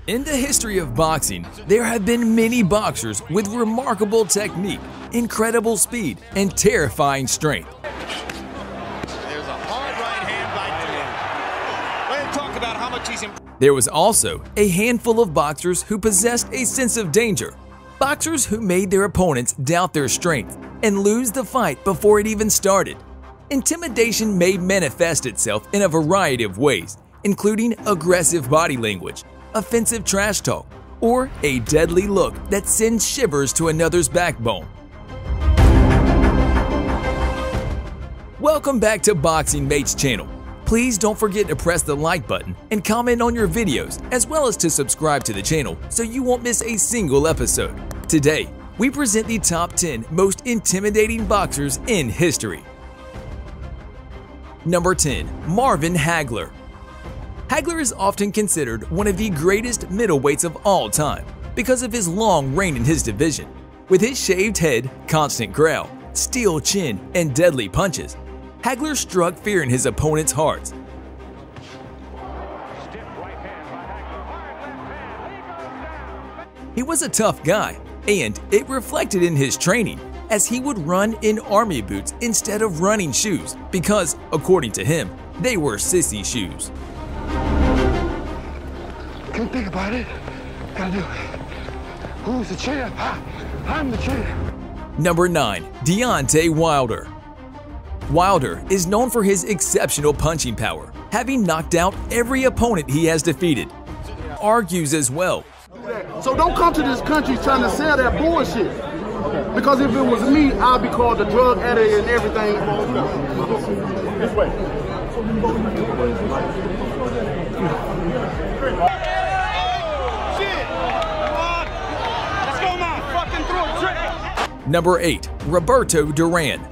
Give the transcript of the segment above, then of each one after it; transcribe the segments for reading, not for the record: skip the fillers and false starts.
In the history of boxing, there have been many boxers with remarkable technique, incredible speed, and terrifying strength. There's a hard right hand by Duran. Way to talk about how much he's improved. There was also a handful of boxers who possessed a sense of danger, boxers who made their opponents doubt their strength and lose the fight before it even started. Intimidation may manifest itself in a variety of ways, including aggressive body language, offensive trash talk, or a deadly look that sends shivers to another's backbone. Welcome back to Boxing Mate's channel. Please don't forget to press the like button and comment on your videos, as well as to subscribe to the channel so you won't miss a single episode. Today, we present the top 10 most intimidating boxers in history. Number 10. Marvin Haggler. Haggler is often considered one of the greatest middleweights of all time because of his long reign in his division. With his shaved head, constant growl, steel chin, and deadly punches, Haggler struck fear in his opponents' hearts. He was a tough guy, and it reflected in his training, as he would run in army boots instead of running shoes because, according to him, they were sissy shoes. Can't think about it. Gotta do it. Who's the champ? I'm the champ. Number 9. Deontay Wilder. Wilder is known for his exceptional punching power, having knocked out every opponent he has defeated. Argues as well. So don't come to this country trying to sell that bullshit. Because if it was me, I'd be called a drug addict and everything. This way. Number 8. Roberto Duran.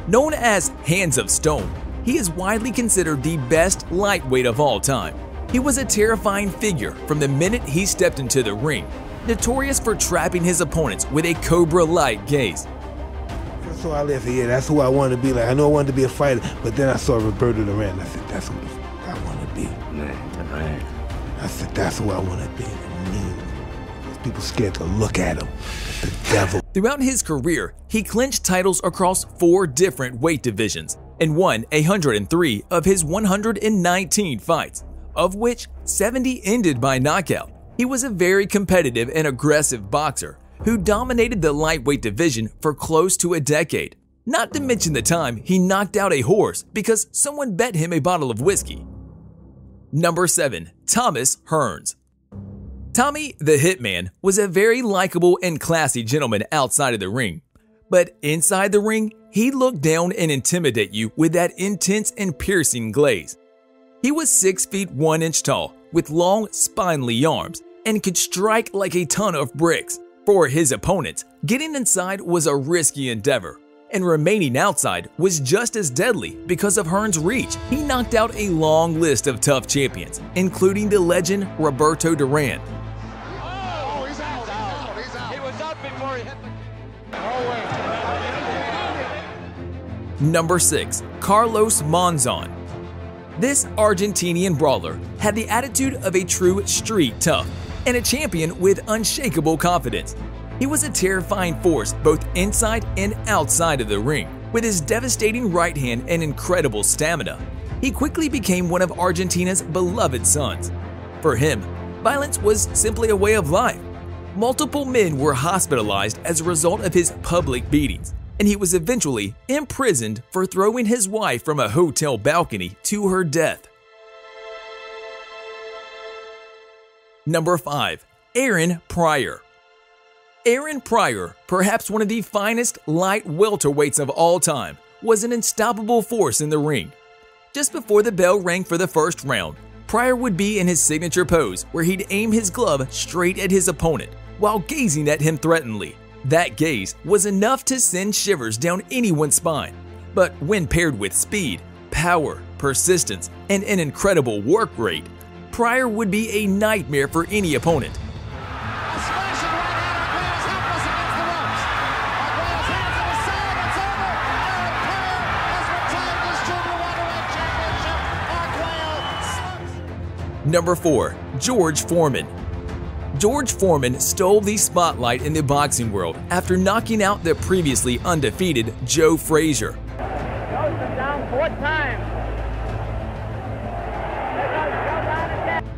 Known as Hands of Stone, he is widely considered the best lightweight of all time. He was a terrifying figure from the minute he stepped into the ring, notorious for trapping his opponents with a cobra-like gaze. That's who I live here. That's who I wanted to be like. I know I wanted to be a fighter, but then I saw Roberto Duran. I said, that's who I want to be. I said, that's who I want to be. People scared to look at him. The devil. Throughout his career, he clinched titles across 4 different weight divisions and won 103 of his 119 fights, of which 70 ended by knockout. He was a very competitive and aggressive boxer who dominated the lightweight division for close to a decade, not to mention the time he knocked out a horse because someone bet him a bottle of whiskey. Number 7. Thomas Hearns. Tommy the Hitman was a very likable and classy gentleman outside of the ring, but inside the ring, he'd look down and intimidate you with that intense and piercing glaze. He was 6 feet 1 inch tall, with long, spindly arms, and could strike like a ton of bricks. For his opponents, getting inside was a risky endeavor, and remaining outside was just as deadly because of Hearns' reach. He knocked out a long list of tough champions, including the legend Roberto Duran. Number 6. Carlos Monzon. This Argentinian brawler had the attitude of a true street tough and a champion with unshakable confidence. He was a terrifying force both inside and outside of the ring. With his devastating right hand and incredible stamina, he quickly became one of Argentina's beloved sons. For him, violence was simply a way of life. Multiple men were hospitalized as a result of his public beatings, and he was eventually imprisoned for throwing his wife from a hotel balcony to her death. Number 5. Aaron Pryor. Aaron Pryor, perhaps one of the finest light welterweights of all time, was an unstoppable force in the ring. Just before the bell rang for the first round, Pryor would be in his signature pose where he'd aim his glove straight at his opponent while gazing at him threateningly. That gaze was enough to send shivers down anyone's spine, but when paired with speed, power, persistence, and an incredible work rate, Pryor would be a nightmare for any opponent. Number 4. George Foreman. George Foreman stole the spotlight in the boxing world after knocking out the previously undefeated Joe Frazier. Down 4 times.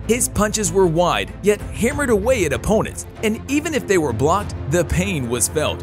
His punches were wide, yet hammered away at opponents, and even if they were blocked, the pain was felt.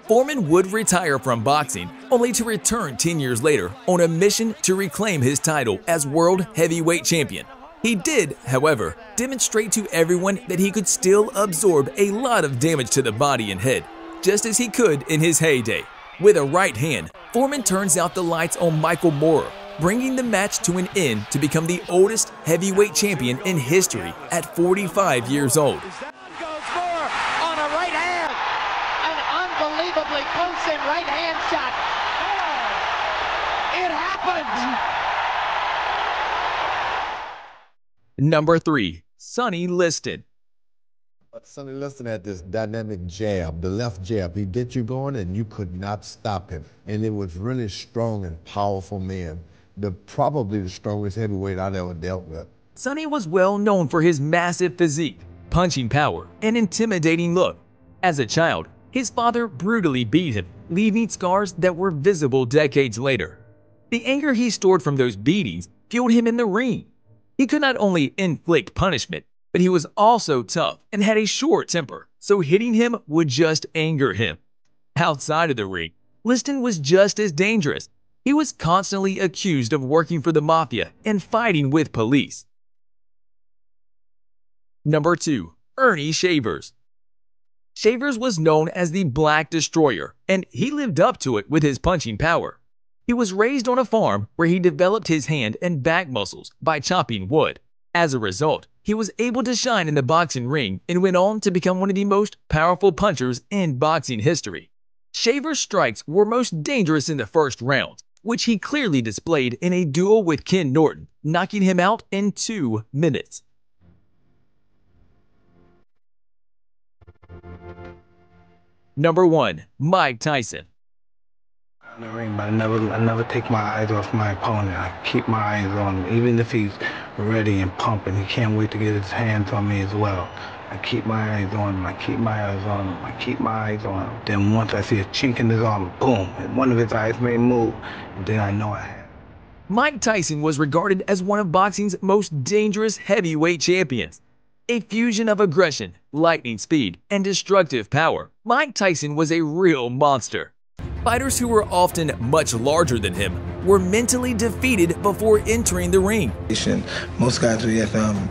Foreman would retire from boxing, only to return 10 years later on a mission to reclaim his title as World Heavyweight Champion. He did, however, demonstrate to everyone that he could still absorb a lot of damage to the body and head, just as he could in his heyday. With a right hand, Foreman turns out the lights on Michael Moorer, bringing the match to an end to become the oldest heavyweight champion in history at 45 years old. Unbelievably close in right hand shot. It happened. Number 3. Sonny Liston. Sonny Liston had this dynamic jab, the left jab. He'd get you going and you could not stop him. And it was really strong and powerful man. Probably the strongest heavyweight I've ever dealt with. Sonny was well known for his massive physique, punching power, and intimidating look. As a child, his father brutally beat him, leaving scars that were visible decades later. The anger he stored from those beatings fueled him in the ring. He could not only inflict punishment, but he was also tough and had a short temper, so hitting him would just anger him. Outside of the ring, Liston was just as dangerous. He was constantly accused of working for the mafia and fighting with police. Number 2. Ernie Shavers. Shavers was known as the Black Destroyer, and he lived up to it with his punching power. He was raised on a farm where he developed his hand and back muscles by chopping wood. As a result, he was able to shine in the boxing ring and went on to become one of the most powerful punchers in boxing history. Shavers' strikes were most dangerous in the first round, which he clearly displayed in a duel with Ken Norton, knocking him out in 2 minutes. Number 1. Mike Tyson. In the ring, but I never take my eyes off my opponent. I keep my eyes on him, even if he's ready and pumping. He can't wait to get his hands on me as well. I keep my eyes on him. I keep my eyes on him. I keep my eyes on him. Then once I see a chink in his arm, boom, and one of his eyes may move, and then I know I have. Mike Tyson was regarded as one of boxing's most dangerous heavyweight champions. A fusion of aggression, lightning speed, and destructive power, Mike Tyson was a real monster. Fighters who were often much larger than him were mentally defeated before entering the ring. Most guys were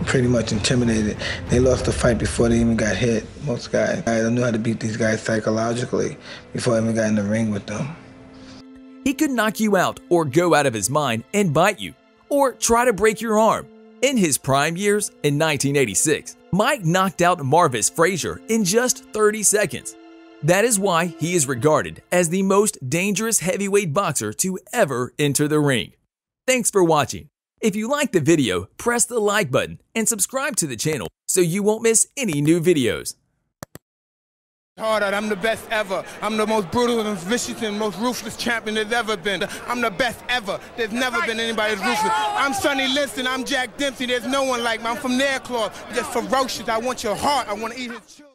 pretty much intimidated. They lost the fight before they even got hit. Most guys knew how to beat these guys psychologically before I even got in the ring with them. He could knock you out or go out of his mind and bite you, or try to break your arm. In his prime years, in 1986, Mike knocked out Marvin Frazier in just 30 seconds. That is why he is regarded as the most dangerous heavyweight boxer to ever enter the ring. Thanks for watching. If you liked the video, press the like button and subscribe to the channel so you won't miss any new videos. I'm the best ever. I'm the most brutal and vicious and most ruthless champion there's ever been. I'm the best ever. There's never been anybody as ruthless. I'm Sonny Liston. I'm Jack Dempsey. There's no one like me. I'm from Nairclaw. Just ferocious. I want your heart. I want to eat his children.